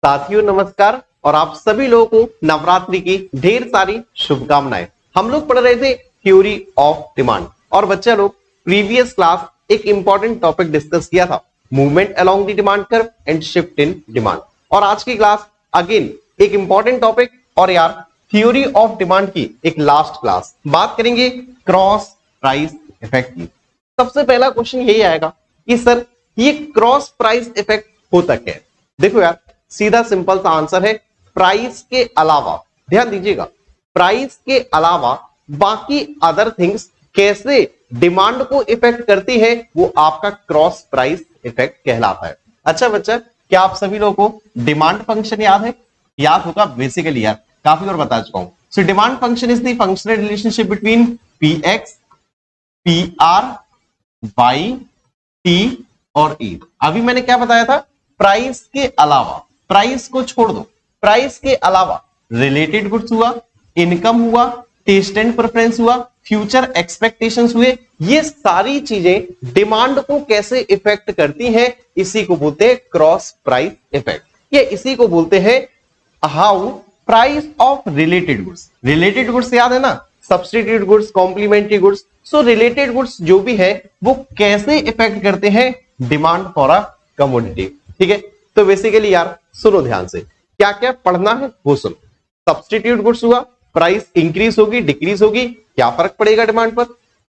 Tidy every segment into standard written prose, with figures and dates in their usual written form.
साथियों नमस्कार और आप सभी लोगों को नवरात्रि की ढेर सारी शुभकामनाएं। हम लोग पढ़ रहे थे थ्योरी ऑफ डिमांड और बच्चा लोग प्रीवियस क्लास एक इंपॉर्टेंट टॉपिक डिस्कस किया था, movement along the demand curve and shift in demand. और आज की क्लास अगेन एक इंपॉर्टेंट टॉपिक और यार थ्योरी ऑफ डिमांड की एक लास्ट क्लास बात करेंगे क्रॉस प्राइस इफेक्ट की। सबसे पहला क्वेश्चन यही आएगा कि सर ये क्रॉस प्राइस इफेक्ट होता क्या है। देखो यार सीधा सिंपल सा आंसर है प्राइस के अलावा, ध्यान दीजिएगा, प्राइस के अलावा बाकी अदर थिंग्स कैसे डिमांड को इफेक्ट करती है वो आपका क्रॉस प्राइस इफेक्ट कहलाता है। अच्छा बच्चा, क्या आप सभी लोगों को डिमांड फंक्शन याद है? याद होगा बेसिकली यार, काफी और बता चुका हूं। So demand function is the functional relationship between P x, P R, by, T और ई। अभी मैंने क्या बताया था? प्राइस के अलावा, प्राइस को छोड़ दो, प्राइस के अलावा रिलेटेड गुड्स हुआ, इनकम हुआ, टेस्ट एंड प्रेफरेंस हुआ, फ्यूचर एक्सपेक्टेशंस हुए, ये सारी चीजें डिमांड को कैसे इफेक्ट करती हैं, इसी को बोलते हैं क्रॉस प्राइस इफेक्ट। ये इसी को बोलते हैं how price of related goods. Related goods याद है ना, substitute goods, complementary goods. So related goods जो भी है वो कैसे इफेक्ट करते हैं डिमांड फॉर अ कमोडिटी। ठीक है, तो बेसिकली यार सुनो ध्यान से, क्या क्या पढ़ना है वो सुनो। सब्स्टिट्यूट गुड्स हुआ, प्राइस इंक्रीज होगी डिक्रीज होगी, क्या फर्क पड़ेगा डिमांड पर।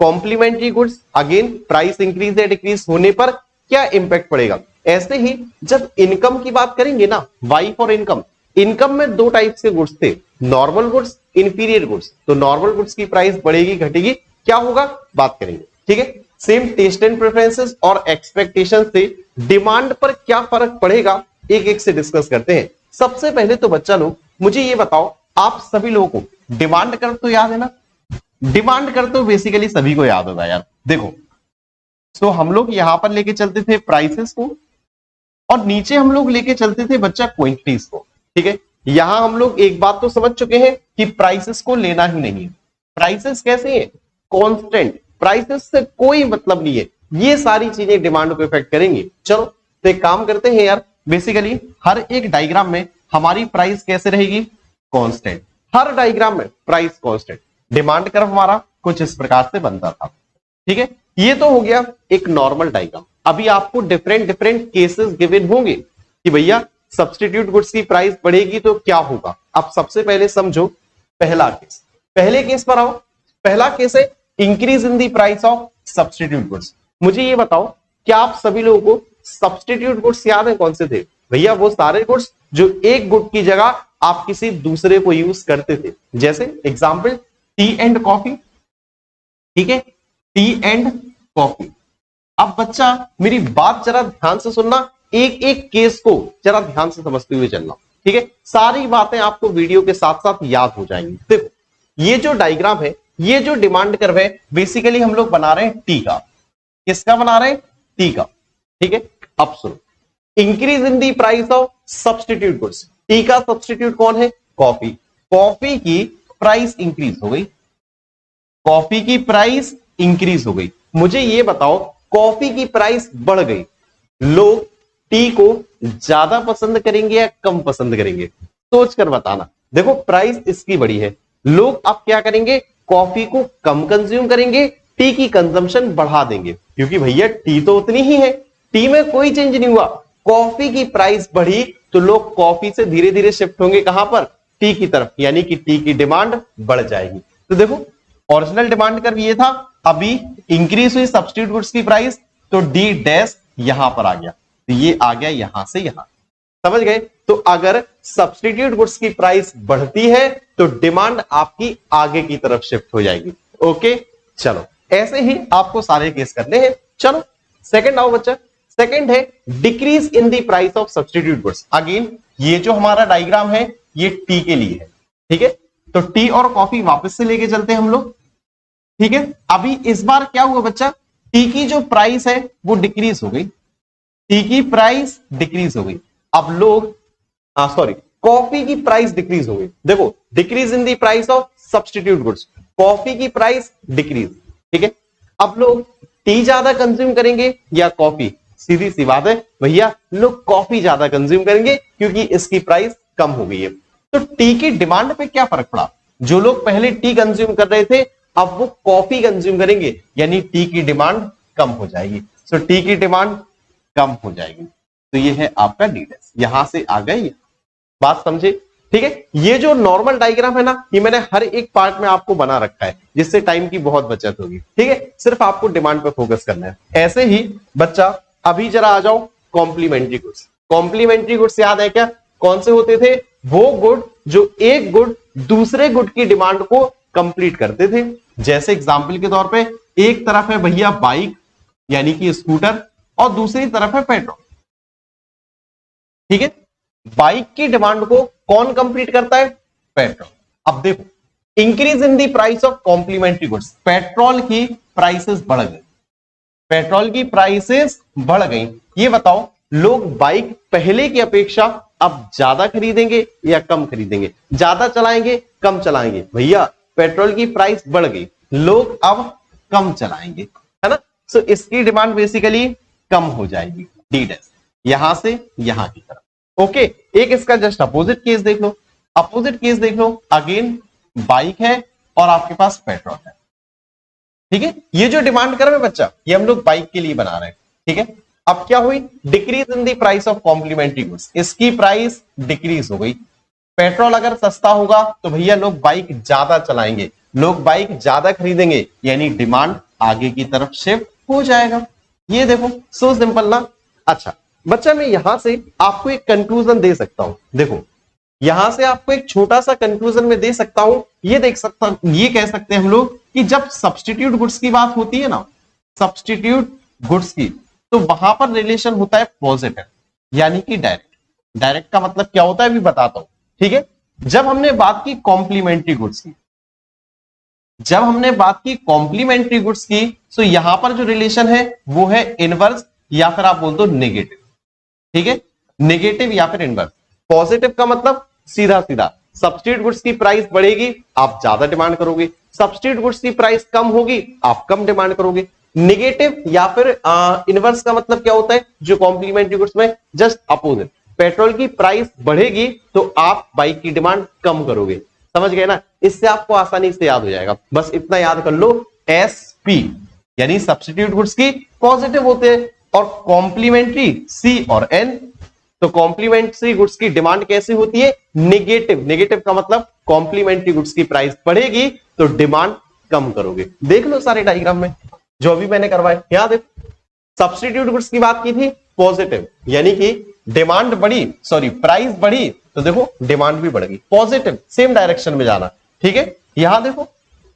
Complementary goods, again price increase या डिक्रीज होने पर क्या इंपैक्ट पड़ेगा। ऐसे ही जब इनकम की बात करेंगे ना, वाई फॉर इनकम, इनकम में दो टाइप के गुड्स थे, नॉर्मल गुड्स, इंफीरियर गुड्स। तो नॉर्मल गुड्स की प्राइस बढ़ेगी घटेगी, क्या होगा बात करेंगे। ठीक है, सेम टेस्ट एंड प्रेफरेंसेस और एक्सपेक्टेशन से डिमांड पर क्या फर्क पड़ेगा एक एक से डिस्कस करते हैं। सबसे पहले तो बच्चा लोग मुझे ये बताओ, आप सभी लोगों को डिमांड कर तो याद है ना? डिमांड कर तो बेसिकली सभी को याद होगा यार। देखो तो हम लोग यहां पर लेके चलते थे प्राइसेस को और नीचे हम लोग लेके चलते थे बच्चा क्वांटिटीज को। ठीक है, यहां हम लोग एक बात तो समझ चुके हैं कि प्राइसेस को लेना ही नहीं है। प्राइसेस कैसे है? कांस्टेंट, प्राइसेस से कोई मतलब नहीं है। ये सारी चीजें डिमांड को इफेक्ट करेंगी। चलो तो एक काम करते हैं यार, बेसिकली हर एक डायग्राम में हमारी प्राइस कैसे रहेगी? कांस्टेंट। हर डायग्राम में प्राइस कांस्टेंट। डिमांड कर्व हमारा कुछ इस प्रकार से बनता था। ठीक है, ये तो हो गया एक नॉर्मल डायग्राम। अभी आपको डिफरेंट डिफरेंट केसेस गिवन होंगे कि भैया सब्स्टिट्यूट गुड्स की प्राइस बढ़ेगी तो क्या होगा। अब सबसे पहले समझो पहला केस, पहले केस पर आओ। पहला केस है increase in the price of substitute goods. मुझे ये बताओ, क्या आप सभी लोगों को सब्स्टिट्यूट गुड्स याद है कौन से थे? भैया वो सारे गुड्स जो एक गुड की जगह आप किसी दूसरे को यूज करते थे। जैसे एग्जांपल टी एंड कॉफी। ठीक है, टी एंड कॉफी। अब बच्चा मेरी बात जरा ध्यान से सुनना, एक एक केस को जरा ध्यान से समझते हुए चलना। ठीक है, सारी बातें आपको वीडियो के साथ साथ याद हो जाएंगी। देखो ये जो डायग्राम है, ये जो डिमांड कर्व है, बेसिकली हम लोग बना रहे हैं टी का। किसका बना रहे हैं? टी का। ठीक है, अब सुनो, increase in the price of substitute goods. T का सब्स्टिट्यूट कौन है? कॉफी। कॉफी की प्राइस इंक्रीज हो गई, कॉफी की प्राइस इंक्रीज हो गई। मुझे ये बताओ, कॉफी की प्राइस बढ़ गई, लोग टी को ज्यादा पसंद करेंगे या कम पसंद करेंगे? सोच कर बताना। देखो प्राइस इसकी बढ़ी है, लोग अब क्या करेंगे? कॉफी को कम कंज्यूम करेंगे, टी की कंजम्पशन बढ़ा देंगे, क्योंकि भैया टी तो उतनी ही है, टी में कोई चेंज नहीं हुआ। कॉफी की प्राइस बढ़ी तो लोग कॉफी से धीरे धीरे शिफ्ट होंगे कहां पर? टी की तरफ, यानी कि टी की डिमांड बढ़ जाएगी। तो देखो ओरिजिनल डिमांड कर्व ये था, अभी इंक्रीज हुई सब्स्टिट्यूट गुड्स की प्राइस तो डी डैश यहां पर आ गया, तो ये आ गया यहां से यहां। समझ गए? तो अगर सब्स्टिट्यूट गुड्स की प्राइस बढ़ती है तो डिमांड आपकी आगे की तरफ शिफ्ट हो जाएगी। ओके चलो, ऐसे ही आपको सारे केस करने हैं। चलो सेकंड आओ बच्चा। सेकंड है decrease in the price of substitute goods. Again ये जो हमारा डायग्राम है ये टी के लिए है। ठीक है, तो टी और कॉफी वापस से लेके चलते हैं हम लोग। ठीक है, अभी इस बार क्या हुआ बच्चा? टी की जो प्राइस है वो डिक्रीज हो गई, टी की प्राइस डिक्रीज हो गई। अब लोग कॉफी की प्राइस डिक्रीज हो गई। देखो decrease in the price of substitute goods, coffee की प्राइस डिक्रीज। ठीक है, अब लोग टी ज्यादा कंज्यूम करेंगे या कॉफी? सीधी सी बात है भैया, लोग कॉफी ज्यादा कंज्यूम करेंगे क्योंकि इसकी प्राइस कम हो गई है। तो टी की डिमांड पे क्या फर्क पड़ा? जो लोग पहले टी कंज्यूम कर रहे थे अब वो कॉफी कंज्यूम करेंगे, यानी टी की डिमांड कम हो जाएगी। सो टी की डिमांड कम हो जाएगी। तो ये है आपका डी डैश। यहां से आ गए, बात समझे? ठीक है, ये जो नॉर्मल डायग्राम है ना, ये मैंने हर एक पार्ट में आपको बना रखा है जिससे टाइम की बहुत बचत होगी। ठीक है, सिर्फ आपको डिमांड पे फोकस करना है। ऐसे ही बच्चा अभी जरा आ जाओ कॉम्प्लीमेंट्री गुड्स। कॉम्प्लीमेंट्री गुड्स याद है क्या? कौन से होते थे? वो गुड जो एक गुड दूसरे गुड की डिमांड को कंप्लीट करते थे। जैसे एग्जाम्पल के तौर पे एक तरफ है भैया बाइक यानी कि स्कूटर और दूसरी तरफ है पेट्रोल। ठीक है, बाइक की डिमांड को कौन कंप्लीट करता है? पेट्रोल। अब देखो, increase in the price of complementary goods, petrol की प्राइसेस बढ़ गई, पेट्रोल की प्राइसेस बढ़ गई। ये बताओ लोग बाइक पहले की अपेक्षा अब ज्यादा खरीदेंगे या कम खरीदेंगे? ज्यादा चलाएंगे कम चलाएंगे? भैया पेट्रोल की प्राइस बढ़ गई, लोग अब कम चलाएंगे, है ना। सो इसकी डिमांड बेसिकली कम हो जाएगी। डी डैश यहां से यहां की तरफ। ओके, एक इसका जस्ट अपोजिट केस देख लो। अपोजिट केस देख लो, अगेन बाइक है और आपके पास पेट्रोल है। ठीक है, ये जो डिमांड कर रहे हैं बच्चा, ये हम लोग बाइक के लिए बना रहे हैं। ठीक है, अब क्या हुई? Decrease in the price of complementary goods, इसकी प्राइस डिक्रीज हो गई। पेट्रोल अगर सस्ता होगा तो भैया लोग बाइक ज्यादा चलाएंगे, लोग बाइक ज्यादा खरीदेंगे, यानी डिमांड आगे की तरफ शिफ्ट हो जाएगा। ये देखो, सो सिंपल ना। अच्छा बच्चा, मैं यहां से आपको एक कंक्लूजन दे सकता हूं। देखो, यहां से आपको एक छोटा सा कंक्लूजन में दे सकता हूं। ये कह सकते हैं हम लोग कि जब सब्स्टिट्यूट गुड्स की बात होती है ना, सब्स्टिट्यूट गुड्स की, तो वहां पर रिलेशन होता है पॉजिटिव, यानी कि डायरेक्ट। डायरेक्ट का मतलब क्या होता है अभी बताता हूं। ठीक है, जब हमने बात की कॉम्प्लीमेंट्री गुड्स की, जब हमने बात की कॉम्प्लीमेंट्री गुड्स की, तो यहां पर जो रिलेशन है वो है इनवर्स या फिर आप बोल दो नेगेटिव। ठीक है, नेगेटिव या फिर इनवर्स। पॉजिटिव का मतलब सीधा सीधा सब्स्टिट्यूट गुड्स की प्राइस बढ़ेगी, आप ज्यादा डिमांड करोगे। सब्स्टिट्यूट गुड्स की प्राइस कम होगी, आप कम डिमांड करोगे। नेगेटिव या फिर इनवर्स का मतलब क्या होता है? जो कॉम्प्लीमेंट्री गुड्स में जस्ट अपोजिट, पेट्रोल की प्राइस बढ़ेगी तो आप बाइक की डिमांड कम करोगे। समझ गए ना? इससे आपको आसानी से याद हो जाएगा। बस इतना याद कर लो, एसपी यानी सब्स्टिट्यूट गुड्स की पॉजिटिव होते हैं और कॉम्प्लीमेंट्री सी और एन। तो कॉम्प्लीमेंट्री गुड्स की डिमांड कैसे होती है? नेगेटिव। नेगेटिव का मतलब कॉम्प्लीमेंट्री गुड्स की प्राइस बढ़ेगी तो डिमांड कम करोगे। देख लो सारे डायग्राम में जो अभी मैंने करवाए, याद है? सब्स्टिट्यूट गुड्स की बात की थी पॉजिटिव, यानी कि डिमांड बढ़ी, सॉरी प्राइस बढ़ी तो देखो डिमांड भी बढ़ गई, पॉजिटिव सेम डायरेक्शन में जाना। ठीक है, यहां देखो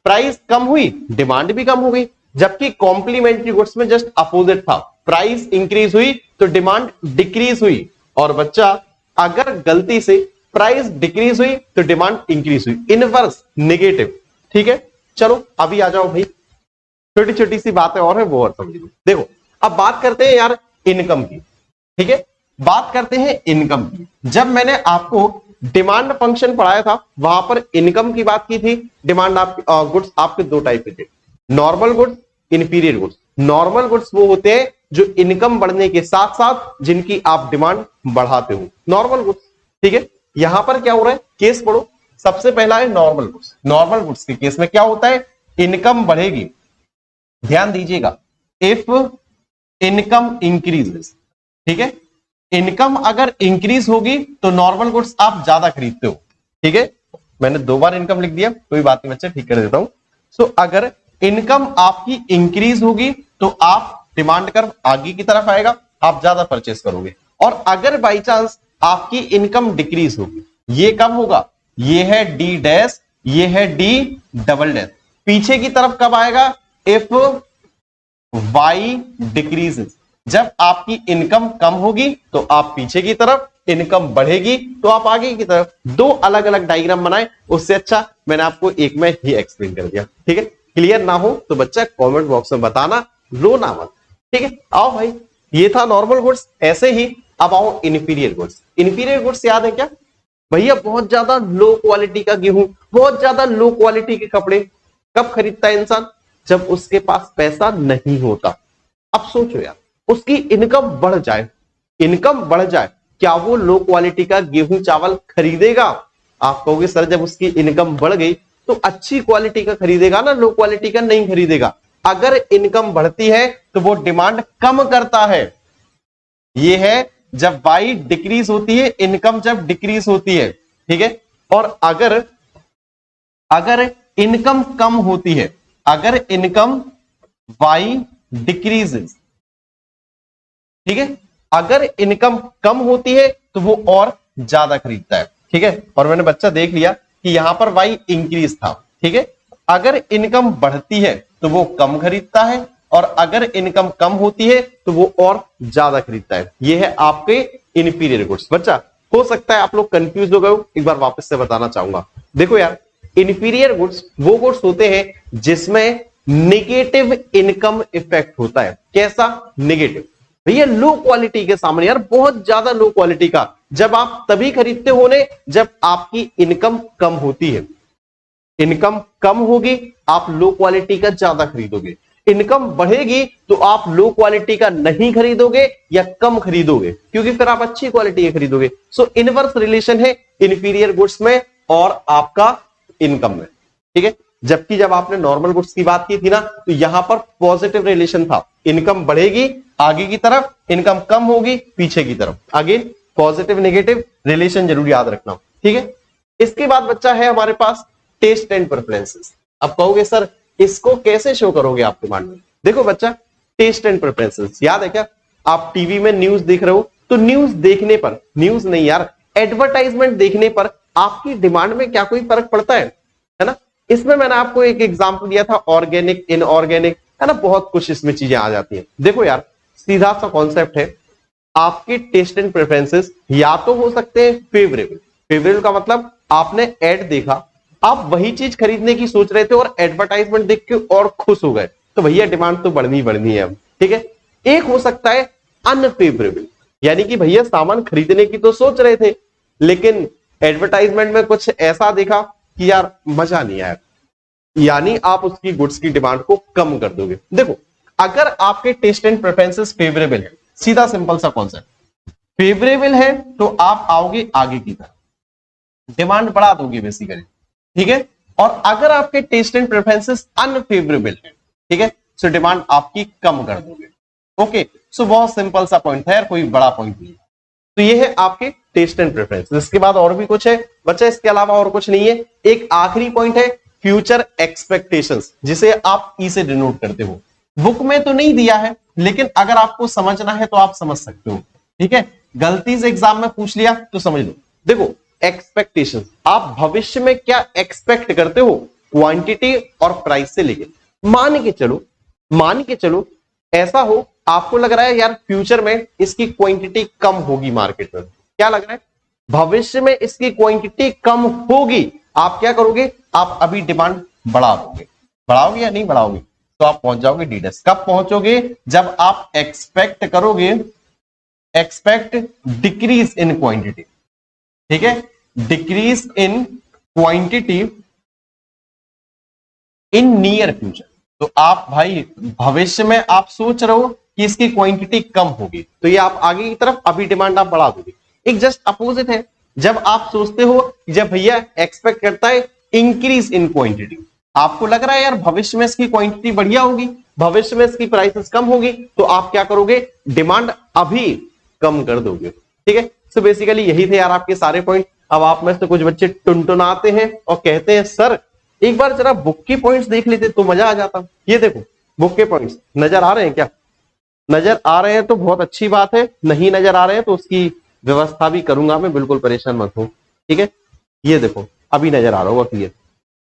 प्राइस कम हुई, डिमांड भी कम हो गई। जबकि कॉम्प्लीमेंट्री गुड्स में जस्ट अपोजिट था, प्राइस इंक्रीज हुई तो डिमांड डिक्रीज हुई। और बच्चा अगर गलती से प्राइस डिक्रीज हुई तो डिमांड इंक्रीज हुई, इनवर्स नेगेटिव। ठीक है, चलो अभी आ जाओ भाई, छोटी छोटी सी बातें और है वो और समझ लो। देखो अब बात करते हैं यार इनकम की। ठीक है, बात करते हैं इनकम की। जब मैंने आपको डिमांड फंक्शन पढ़ाया था वहां पर इनकम की बात की थी। डिमांड गुड्स आपके दो टाइप के थे, normal goods, inferior goods. Normal goods वो होते हैं जो इनकम बढ़ने के साथ साथ जिनकी आप डिमांड बढ़ाते हो, नॉर्मल गुड्स। ठीक है, यहां पर क्या हो रहा है, केस पढ़ो। सबसे पहला है नॉर्मल गुड्स। नॉर्मल गुड्स के केस में क्या होता है? इनकम बढ़ेगी, ध्यान दीजिएगा, इफ इनकम इंक्रीजेस। ठीक है, इनकम अगर इंक्रीज होगी तो नॉर्मल गुड्स आप ज्यादा खरीदते हो। ठीक है, मैंने दो बार इनकम लिख दिया, कोई बात नहीं बच्चे, ठीक कर देता हूं। सो अगर इनकम आपकी इंक्रीज होगी तो आप डिमांड कर्व आगे की तरफ आएगा, आप ज्यादा परचेस करोगे। और अगर बाई चांस आपकी इनकम डिक्रीज होगी, ये कब होगा? ये है डी डैश, ये है डी डबल डैश। पीछे की तरफ कब आएगा? इफ वाई डिक्रीजेस, जब आपकी इनकम कम होगी तो आप पीछे की तरफ, इनकम बढ़ेगी तो आप आगे की तरफ। दो अलग अलग डायग्राम बनाए, उससे अच्छा मैंने आपको एक में ही एक्सप्लेन कर दिया। ठीक है, क्लियर ना हो तो बच्चा कमेंट बॉक्स में बताना, रो ना मत। ठीक है, आओ भाई, ये था नॉर्मल गुड्स। ऐसे ही अब आओ इंफीरियर गुड्स। इंफीरियर गुड्स याद है क्या भैया? बहुत ज्यादा लो क्वालिटी का गेहूं, बहुत ज्यादा लो क्वालिटी के कपड़े कब खरीदता है इंसान? जब उसके पास पैसा नहीं होता। अब सोचो यार, उसकी इनकम बढ़ जाए, इनकम बढ़ जाए, क्या वो लो क्वालिटी का गेहूं चावल खरीदेगा? आप कहोगे सर जब उसकी इनकम बढ़ गई तो अच्छी क्वालिटी का खरीदेगा ना, लो क्वालिटी का नहीं खरीदेगा। अगर इनकम बढ़ती है तो वो डिमांड कम करता है। ये है जब वाई डिक्रीज होती है, इनकम जब डिक्रीज होती है, ठीक है। और अगर अगर इनकम कम होती है, अगर इनकम वाई डिक्रीजेस, ठीक है, अगर इनकम कम होती है तो वो और ज्यादा खरीदता है, ठीक है। और मैंने बच्चा देख लिया कि यहां पर वाई इंक्रीज था, ठीक है। अगर इनकम बढ़ती है तो वो कम खरीदता है, और अगर इनकम कम होती है तो वो और ज्यादा खरीदता है। ये है आपके इनफीरियर गुड्स। बच्चा हो सकता है आप लोग कंफ्यूज हो गए हो, एक बार वापस से बताना चाहूंगा। देखो यार, इनफीरियर गुड्स वो गुड्स होते हैं जिसमें नेगेटिव इनकम इफेक्ट होता है। कैसा नेगेटिव? भैया लो क्वालिटी के सामने, यार बहुत ज्यादा लो क्वालिटी का, जब आप तभी खरीदते हो ने जब आपकी इनकम कम होती है। इनकम कम होगी आप लो क्वालिटी का ज्यादा खरीदोगे, इनकम बढ़ेगी तो आप लो क्वालिटी का नहीं खरीदोगे या कम खरीदोगे, क्योंकि फिर आप अच्छी क्वालिटी के खरीदोगे। सो इनवर्स रिलेशन है इन्फीरियर गुड्स में और आपका इनकम में, ठीक है। जबकि जब आपने नॉर्मल गुड्स की बात की थी ना, तो यहां पर पॉजिटिव रिलेशन था, इनकम बढ़ेगी आगे की तरफ, इनकम कम होगी पीछे की तरफ। अगेन पॉजिटिव नेगेटिव रिलेशन जरूर याद रखना, ठीक है। इसके बाद बच्चा है हमारे पास टेस्ट एंड प्रेफरेंसेस। अब कहोगे सर इसको कैसे शो करोगे आप डिमांड में? देखो बच्चा, टेस्ट एंड प्रेफरेंसेस याद है क्या? आप टीवी में न्यूज देख रहे हो तो न्यूज देखने पर, न्यूज नहीं यार, एडवर्टाइजमेंट देखने पर आपकी डिमांड में क्या कोई फर्क पड़ता है ना? इसमें मैंने आपको एक एग्जांपल दिया था, ऑर्गेनिक इनऑर्गेनिक, है ना, बहुत कुछ इसमें चीजें आ जाती हैं। देखो यार सीधा सा कॉन्सेप्ट है, आपके टेस्ट एंड प्रेफरेंसेस या तो हो सकते हैं फेवरेबल। फेवरेबल का मतलब आपने एड देखा, आप वही चीज खरीदने की सोच रहे थे और एडवर्टाइजमेंट देख के और खुश हो गए, तो भैया डिमांड तो बढ़नी है अब, ठीक है। एक हो सकता है अनफेवरेबल, यानी कि भैया सामान खरीदने की तो सोच रहे थे लेकिन एडवर्टाइजमेंट में कुछ ऐसा देखा कि यार मजा नहीं आया, यानी आप उसकी गुड्स की डिमांड को कम कर दोगे। देखो अगर आपके टेस्ट एंड प्रेफरेंसेस फेवरेबल है, सीधा सिंपल सा कॉन्सेप्ट, फेवरेबल है तो आप आओगे आगे की तरफ, डिमांड बढ़ा दोगे बेसिकली, ठीक है। और अगर आपके टेस्ट एंड प्रेफरेंसेस अनफेवरेबल है, ठीक है, सो डिमांड आपकी कम कर दोगे। ओके, सो बहुत सिंपल सा पॉइंट है, कोई बड़ा पॉइंट नहीं है। तो ये है आपके टेस्ट एंड प्रेफरेंस। इसके बाद और भी कुछ है बच्चा, इसके अलावा और कुछ नहीं है। एक आखिरी पॉइंट है फ्यूचर एक्सपेक्टेशंस, जिसे आप ई से डिनोट करते हो। बुक में तो नहीं दिया है लेकिन अगर आपको समझना है तो आप समझ सकते हो, ठीक है। गलती से एग्जाम में पूछ लिया तो समझ लो। देखो एक्सपेक्टेशंस, आप भविष्य में क्या एक्सपेक्ट करते हो क्वांटिटी और प्राइस से लेके। मान के चलो ऐसा हो, आपको लग रहा है यार फ्यूचर में इसकी क्वांटिटी कम होगी मार्केट में, क्या लग रहा है भविष्य में इसकी क्वांटिटी कम होगी, आप क्या करोगे? आप अभी डिमांड बढ़ाओगे या नहीं बढ़ाओगे? तो आप पहुंच जाओगे डीडेस। कब पहुंचोगे? जब आप एक्सपेक्ट करोगे, एक्सपेक्ट डिक्रीज इन क्वांटिटी, ठीक है, decrease in quantity in near future. तो आप भाई भविष्य में आप सोच रहे हो कि इसकी क्वांटिटी कम होगी, तो ये आप आगे की तरफ अभी डिमांड आप बढ़ा दोगे। एक जस्ट अपोजिट है, जब आप सोचते हो, जब भैया एक्सपेक्ट करता है इंक्रीज इन क्वांटिटी, आपको लग रहा है यार भविष्य में इसकी क्वांटिटी बढ़िया होगी, भविष्य में इसकी प्राइसेस कम होगी, तो आप क्या करोगे? डिमांड अभी कम कर दोगे, ठीक है। सो बेसिकली यही थे यार आपके सारे पॉइंट। अब आप में से कुछ बच्चे टुनटुनाते हैं और कहते हैं सर एक बार जरा बुक के पॉइंट्स देख लेते तो मजा आ जाता। ये देखो बुक के पॉइंट्स नजर आ रहे हैं क्या? नजर आ रहे हैं तो बहुत अच्छी बात है, नहीं नजर आ रहे हैं तो उसकी व्यवस्था भी करूंगा मैं, बिल्कुल परेशान मत हो, ठीक है। ये देखो अभी नजर आ रहा होगा क्लियर।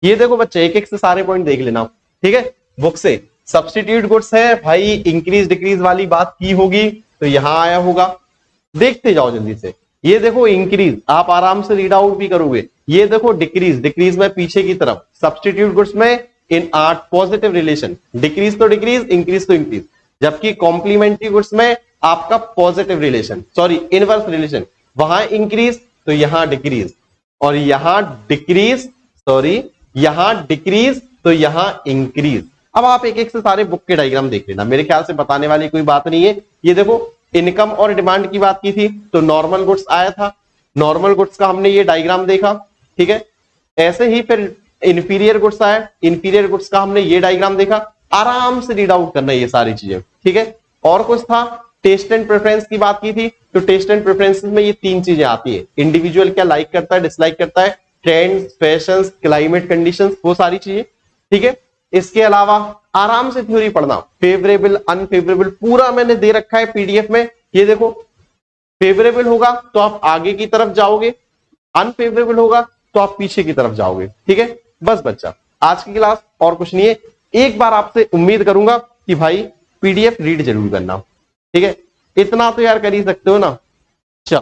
ये देखो बच्चे एक एक से सारे पॉइंट देख लेना, ठीक है। बुक से सब्स्टिट्यूट गुड्स है भाई, इंक्रीज डिक्रीज वाली बात की होगी तो यहां आया होगा, देखते जाओ जल्दी से। ये देखो इंक्रीज, आप आराम से रीड आउट भी करोगे। ये देखो डिक्रीज, डिक्रीज में पीछे की तरफ, सब्स्टिट्यूट गुड्स में इन आर्ट पॉजिटिव रिलेशन, डिक्रीज तो डिक्रीज, इंक्रीज तो इंक्रीज। जबकि कॉम्प्लीमेंट्री गुड्स में आपका positive relation, sorry inverse relation, वहां इंक्रीज तो यहां डिक्रीज, और यहां डिक्रीज, सॉरी यहां डिक्रीज तो यहां इंक्रीज। अब आप एक एक से सारे बुक के डायग्राम देख लेना, मेरे ख्याल से बताने वाली कोई बात नहीं है। ये देखो इनकम और डिमांड की बात की थी तो नॉर्मल गुड्स आया था, नॉर्मल गुड्स का हमने ये डायग्राम देखा, ठीक है। ऐसे ही फिर इंफीरियर गुड्स आया, इंफीरियर गुड्स का हमने ये डायग्राम देखा। आराम से रीड आउट करना ये सारी चीजें, ठीक है। और कुछ था, टेस्ट एंड प्रेफरेंस की बात की थी, तो टेस्ट एंड प्रेफरेंसेस में ये तीन चीजें आती है, इंडिविजुअल क्या लाइक करता है, डिसलाइक करता है, ट्रेंड्स, फैशंस, क्लाइमेट कंडीशंस, वो सारी चीजें, ठीक है। इसके अलावा आराम से थ्योरी पढ़ना, फेवरेबल अनफेवरेबल पूरा मैंने दे रखा है पीडीएफ में। ये देखो फेवरेबल होगा तो आप आगे की तरफ जाओगे, अनफेवरेबल होगा तो आप पीछे की तरफ जाओगे, ठीक है। बस बच्चा आज की क्लास और कुछ नहीं है, एक बार आपसे उम्मीद करूंगा कि भाई पीडीएफ रीड जरूर करना, ठीक है। इतना तो यार कर ही सकते हो ना। चल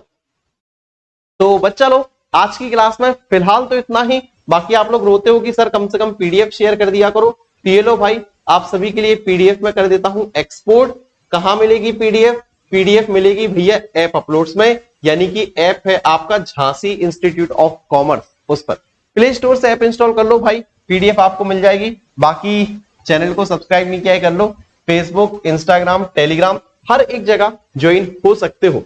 तो बच्चा लोग आज की क्लास में फिलहाल तो इतना ही, बाकी आप लोग रोते हो कि सर कम से कम पीडीएफ शेयर कर दिया करो, तो ये लो भाई आप सभी के लिए पीडीएफ में कर देता हूं एक्सपोर्ट। कहां मिलेगी पीडीएफ? पीडीएफ मिलेगी भैया ऐप अपलोड्स में, यानी कि ऐप है आपका झांसी इंस्टीट्यूट ऑफ कॉमर्स, उस पर प्ले स्टोर से ऐप इंस्टॉल कर लो भाई, पीडीएफ आपको मिल जाएगी। बाकी चैनल को सब्सक्राइब नहीं किया है कर लो, फेसबुक, इंस्टाग्राम, टेलीग्राम हर एक जगह ज्वाइन हो सकते हो,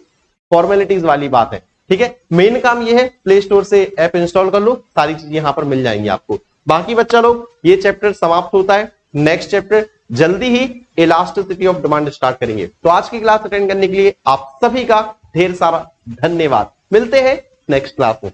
फॉर्मेलिटीज वाली बात है, ठीक है। मेन काम ये है प्ले स्टोर से ऐप इंस्टॉल कर लो, सारी चीजें यहां पर मिल जाएंगी आपको। बाकी बच्चा लोग ये चैप्टर समाप्त होता है, नेक्स्ट चैप्टर जल्दी ही इलास्टिसिटी ऑफ डिमांड स्टार्ट करेंगे। तो आज की क्लास अटेंड करने के लिए आप सभी का ढेर सारा धन्यवाद, मिलते हैं नेक्स्ट क्लास में।